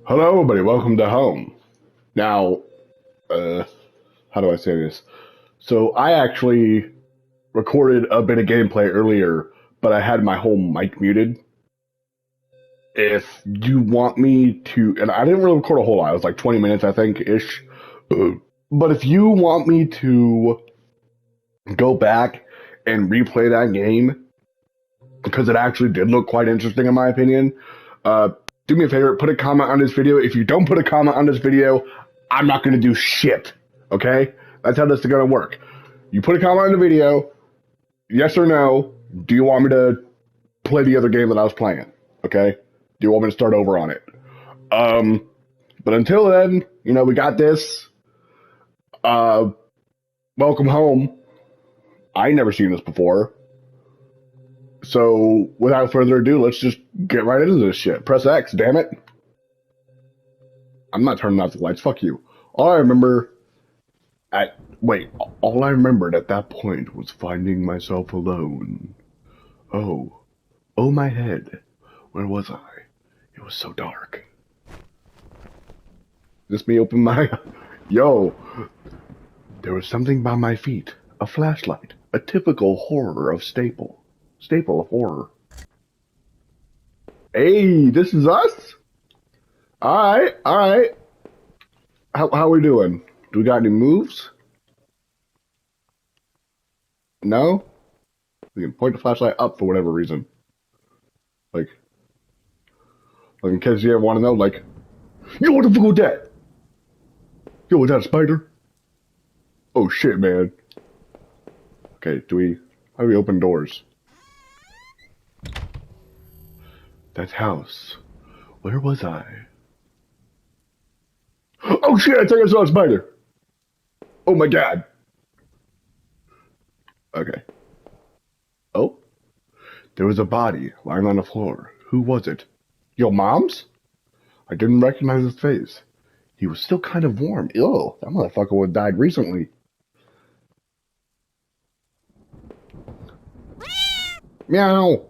Hello, everybody. Welcome to home. Now, uh, how do I say this? So, I actually recorded a bit of gameplay earlier, but I had my whole mic muted. If you want me to, and I didn't really record a whole lot, it was like 20 minutes, I think, ish. But if you want me to go back and replay that game, because it actually did look quite interesting, in my opinion, uh, do me a favor, put a comment on this video. If you don't put a comment on this video, I'm not going to do shit. Okay? That's how this is going to work. You put a comment on the video, yes or no, do you want me to play the other game that I was playing? Okay? Do you want me to start over on it? But until then, we got this. Welcome home. I ain't never seen this before. So, without further ado, let's just get right into this shit. Press X, damn it. I'm not turning off the lights. Fuck you. All I remembered at that point was finding myself alone. Oh my head. Where was I? It was so dark. Just me open my... Yo. There was something by my feet. A flashlight. A typical horror of staple of horror. Hey, this is us? Alright. How we doing? Do we got any moves? No? We can point the flashlight up for whatever reason. Like in case you ever want to know, yo, what the fuck was that? Yo, was that a spider? Oh shit, man. Okay, how do we open doors? That house. Where was I? Oh shit, I think I saw a spider. Oh my god. Okay. Oh. There was a body lying on the floor. Who was it? Your mom's? I didn't recognize his face. He was still kind of warm. Ew, that motherfucker would have died recently. Meow.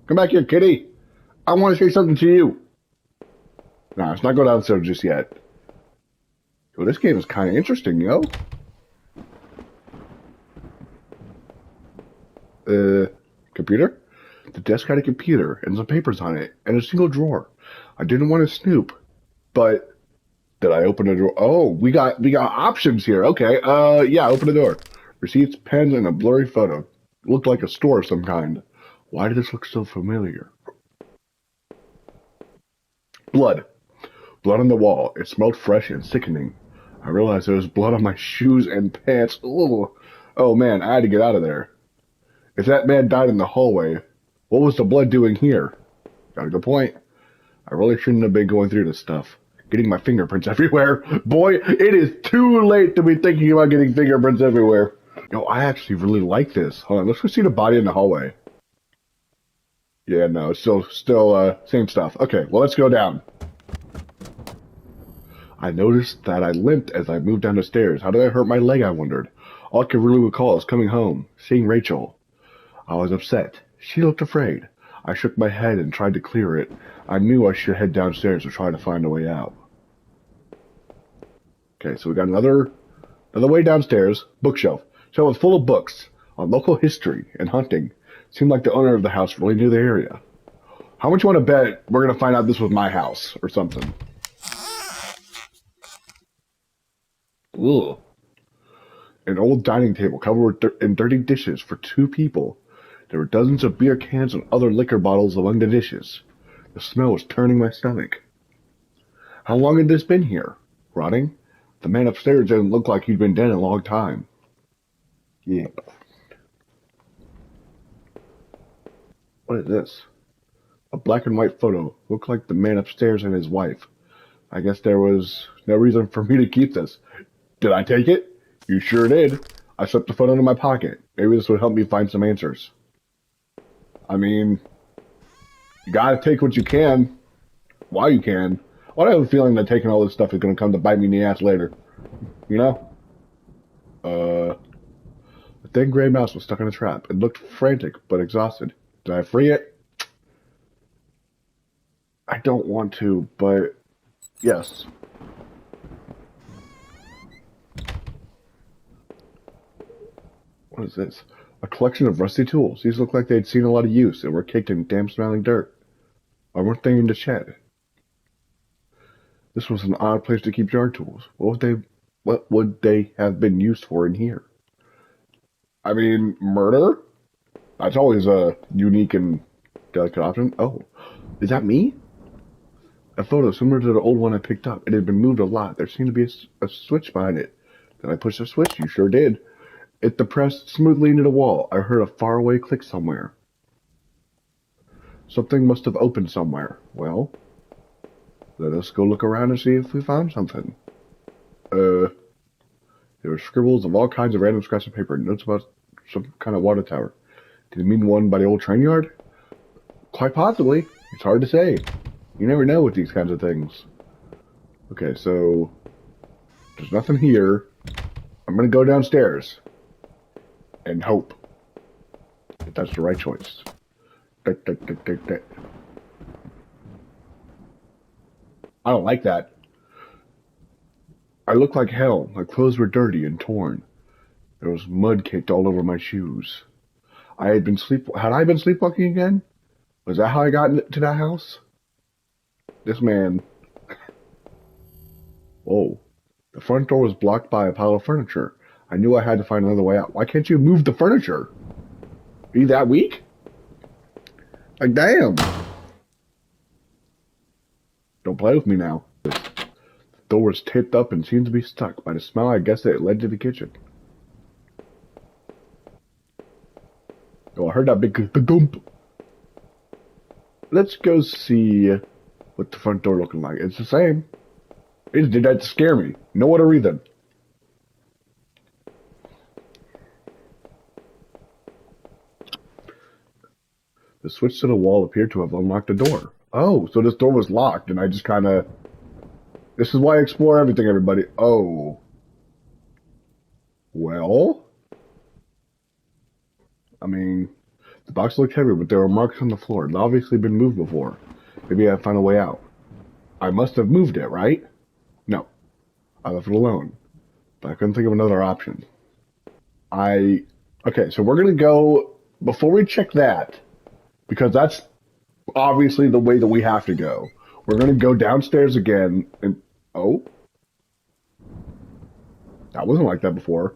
Come back here, kitty. I want to say something to you. Nah, let's not go downstairs just yet. Yo, this game is kind of interesting, yo. Computer? The desk had a computer and some papers on it and a single drawer. I didn't want to snoop, but did I open the drawer? Oh, we got options here. Okay, yeah, open the door. Receipts, pens, and a blurry photo. It looked like a store of some kind. Why did this look so familiar? Blood. Blood on the wall. It smelled fresh and sickening. I realized there was blood on my shoes and pants. Ooh. Oh man, I had to get out of there. If that man died in the hallway, what was the blood doing here? Got a good point. I really shouldn't have been going through this stuff. Getting my fingerprints everywhere. Boy, it is too late to be thinking about getting fingerprints everywhere. Yo, I actually really like this. Hold on, let's go see the body in the hallway. Yeah, no, it's still same stuff. Okay, well, let's go down. I noticed that I limped as I moved down the stairs. How did I hurt my leg, I wondered. All I could really recall is coming home, seeing Rachel. I was upset. She looked afraid. I shook my head and tried to clear it. I knew I should head downstairs to try to find a way out. Okay, so we got another way downstairs. Bookshelf. So it's full of books on local history and hunting. Seemed like the owner of the house really knew the area. How much you want to bet we're going to find out this was my house or something? Ugh. An old dining table covered in dirty dishes for 2 people. There were dozens of beer cans and other liquor bottles among the dishes. The smell was turning my stomach. How long had this been here? Rotting? The man upstairs didn't look like he'd been dead a long time. Yeah. What is this? A black and white photo. Looked like the man upstairs and his wife. I guess there was no reason for me to keep this. Did I take it? You sure did. I slipped the photo into my pocket. Maybe this would help me find some answers. I mean, you gotta take what you can, while you can. I have a feeling that taking all this stuff is gonna come to bite me in the ass later. You know? The thin gray mouse was stuck in a trap. It looked frantic, but exhausted. Did I free it? I don't want to, but Yes. What is this? A collection of rusty tools. These look like they'd seen a lot of use and were caked in damp smelling dirt. Why weren't they in the shed? This was an odd place to keep yard tools. What would they have been used for in here? I mean, murder? That's always a unique and delicate option. Oh, is that me? A photo similar to the old one I picked up. It had been moved a lot. There seemed to be a switch behind it. Did I push the switch? You sure did. It depressed smoothly into the wall. I heard a faraway click somewhere. Something must have opened somewhere. Well, let us go look around and see if we found something. There were scribbles of all kinds of random scraps of paper, notes about some kind of water tower. Did it mean one by the old train yard? Quite possibly. It's hard to say. You never know with these kinds of things. Okay, so there's nothing here. I'm gonna go downstairs and hope that that's the right choice. I don't like that. I looked like hell. My clothes were dirty and torn. There was mud caked all over my shoes. Had I been sleepwalking again? Was that how I got into that house? This man. Whoa. The front door was blocked by a pile of furniture. I knew I had to find another way out. Why can't you move the furniture? Are you that weak? Like, damn. Don't play with me now. The door was taped up and seemed to be stuck. By the smell, I guess it led to the kitchen. Oh, I heard that big thump. Let's go see what the front door looking like. It's the same. They just did that to scare me. No other reason. The switch to the wall appeared to have unlocked the door. Oh, so this door was locked, and I just kind of... This is why I explore everything, everybody. Oh. Well? I mean, the box looked heavy, but there were marks on the floor. It had obviously been moved before. Maybe I'd find a way out. I must have moved it, right? No. I left it alone. But I couldn't think of another option. Okay, so we're going to go... Before we check that, because that's obviously the way that we have to go, we're going to go downstairs again and... Oh? That wasn't like that before.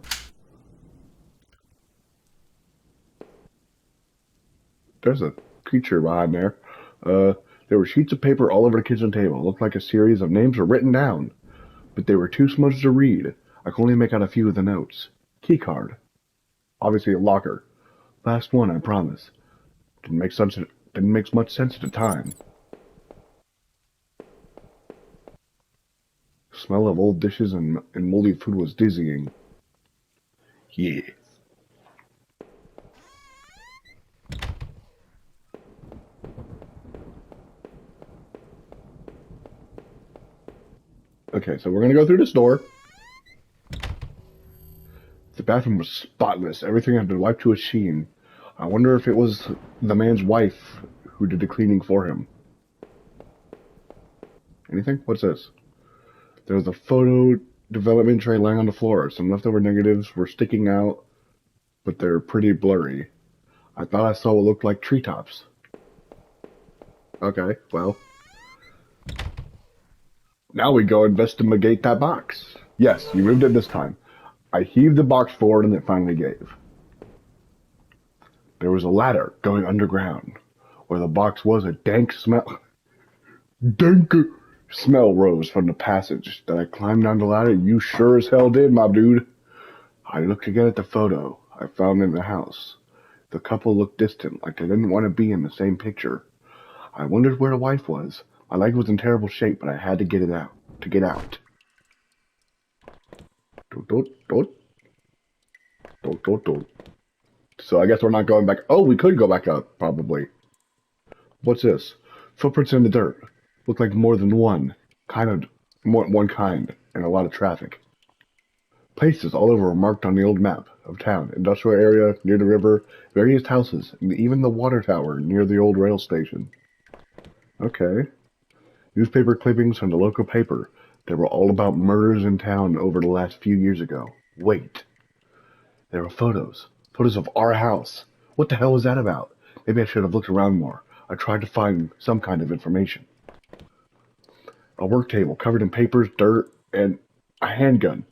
There's a creature behind there. There were sheets of paper all over the kitchen table. It looked like a series of names were written down, but they were too smudged to read. I could only make out a few of the notes. Key card. Obviously a locker. Last one, I promise. Didn't make much sense at the time. The smell of old dishes and moldy food was dizzying. Yeah. Okay, so we're gonna go through this door. The bathroom was spotless. Everything had been wiped to a sheen. I wonder if it was the man's wife who did the cleaning for him. Anything? What's this? There was a photo development tray lying on the floor. Some leftover negatives were sticking out, but they're pretty blurry. I thought I saw what looked like treetops. Okay, well. Now we go investigate that box. Yes, you moved it this time. I heaved the box forward and it finally gave. There was a ladder going underground. Where the box was, a dank smell rose from the passage. Did I climb down the ladder? You sure as hell did, my dude. I looked again at the photo I found in the house. The couple looked distant, like they didn't want to be in the same picture. I wondered where the wife was. My leg was in terrible shape, but I had to get it out. So I guess we're not going back. Oh, we could go back up, probably. What's this? Footprints in the dirt. Look like more than one. One kind, and a lot of traffic. Places all over were marked on the old map of town. Industrial area, near the river, various houses, and even the water tower near the old rail station. Okay. Newspaper clippings from the local paper. They were all about murders in town over the last few years ago. Wait. There were photos. Photos of our house. What the hell was that about? Maybe I should have looked around more. I tried to find some kind of information. A work table covered in papers, dirt, and a handgun.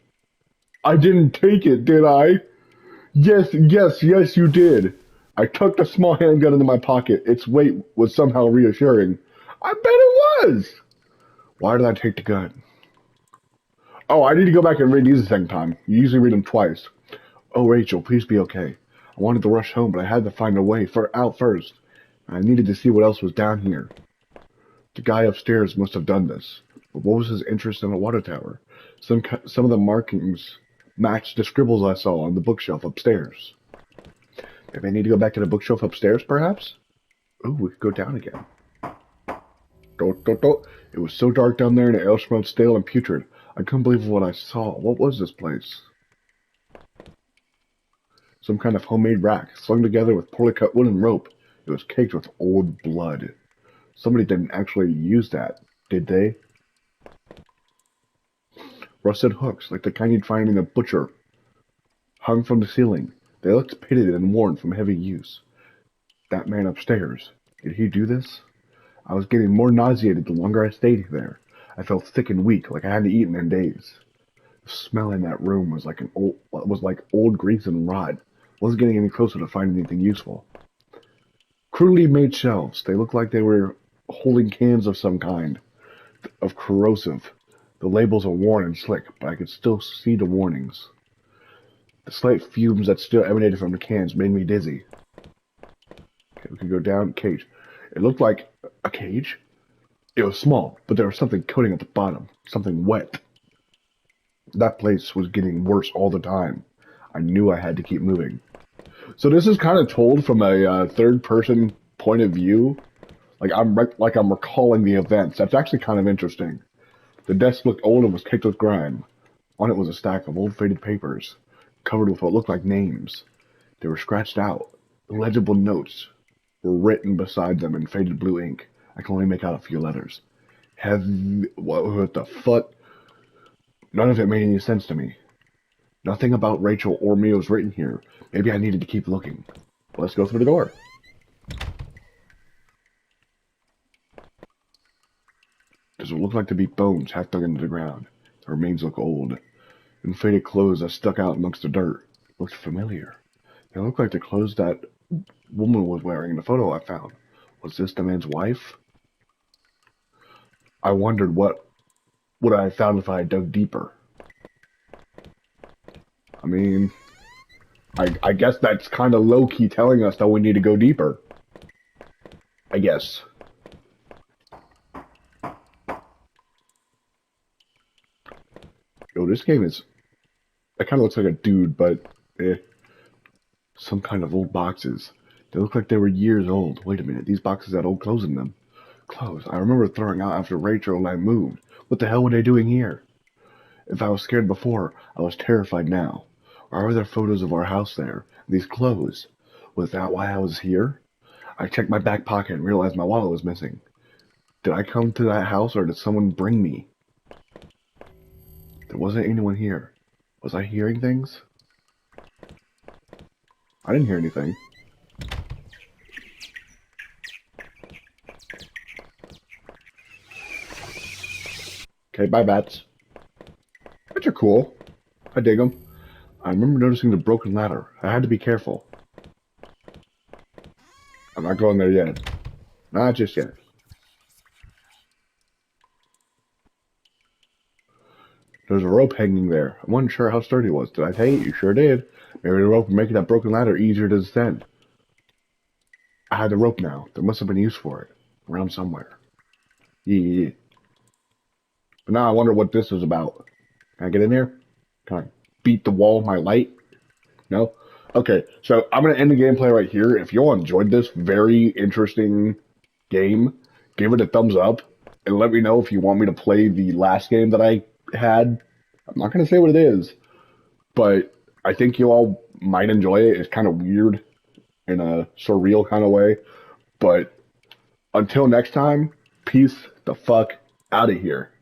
I didn't take it, did I? Yes, you did. I tucked a small handgun into my pocket. Its weight was somehow reassuring. I bet it was. Why did I take the gun? Oh, I need to go back and read these a second time. You usually read them twice. Oh, Rachel, please be okay. I wanted to rush home, but I had to find a way out first. I needed to see what else was down here. The guy upstairs must have done this. But what was his interest in a water tower? Some of the markings matched the scribbles I saw on the bookshelf upstairs. Maybe I need to go back to the bookshelf upstairs, perhaps? Ooh, we could go down again. It was so dark down there and the air smelled stale and putrid. I couldn't believe what I saw. What was this place? Some kind of homemade rack, slung together with poorly cut wood and rope. It was caked with old blood. Somebody didn't actually use that, did they? Rusted hooks, like the kind you'd find in a butcher, hung from the ceiling. They looked pitted and worn from heavy use. That man upstairs, did he do this? I was getting more nauseated the longer I stayed there. I felt sick and weak, like I hadn't eaten in days. The smell in that room was like old grease and rot. Wasn't getting any closer to finding anything useful. Crudely made shelves. They looked like they were holding cans of some kind of corrosive. The labels are worn and slick, but I could still see the warnings. The slight fumes that still emanated from the cans made me dizzy. Okay, we can go down. Cage. It looked like a cage. It was small, but there was something coating at the bottom. Something wet. That place was getting worse all the time. I knew I had to keep moving. So this is kind of told from a third-person point of view. Like I'm recalling the events. That's actually kind of interesting. The desk looked old and was caked with grime. On it was a stack of old faded papers, covered with what looked like names. They were scratched out. Illegible notes were written beside them in faded blue ink. I can only make out a few letters. What the fuck? None of it made any sense to me. Nothing about Rachel or me was written here. Maybe I needed to keep looking. Let's go through the door. Does it look like to be bones half dug into the ground? The remains look old. And faded clothes that stuck out amongst the dirt. Looked familiar. They look like the clothes that woman was wearing in the photo I found. Was this the man's wife? I wondered what would I have found if I had dug deeper. I mean, I guess that's kind of low-key telling us that we need to go deeper. I guess. Yo, this game is... It kind of looks like a dude, but... Some kind of old boxes. They look like they were years old. Wait a minute, these boxes had old clothes in them. Clothes I remember throwing out after Rachel and I moved. What the hell were they doing here? If I was scared before, I was terrified now. Why were there photos of our house there? These clothes. Was that why I was here? I checked my back pocket and realized my wallet was missing. Did I come to that house or did someone bring me? There wasn't anyone here. Was I hearing things? I didn't hear anything. Okay, bye bats. Bats are cool. I dig them. I remember noticing the broken ladder. I had to be careful. I'm not going there yet. Not just yet. There's a rope hanging there. I wasn't sure how sturdy it was. Did I tell you? You sure did. Maybe the rope would make that broken ladder easier to descend. I had the rope now. There must have been use for it. Around somewhere. Yeah. But now I wonder what this is about. Can I get in here? Can I beat the wall with my light? No? Okay, so I'm going to end the gameplay right here. If you all enjoyed this very interesting game, give it a thumbs up. And let me know if you want me to play the last game that I had. I'm not going to say what it is. But I think you all might enjoy it. It's kind of weird in a surreal kind of way. But until next time, peace the fuck Out of here.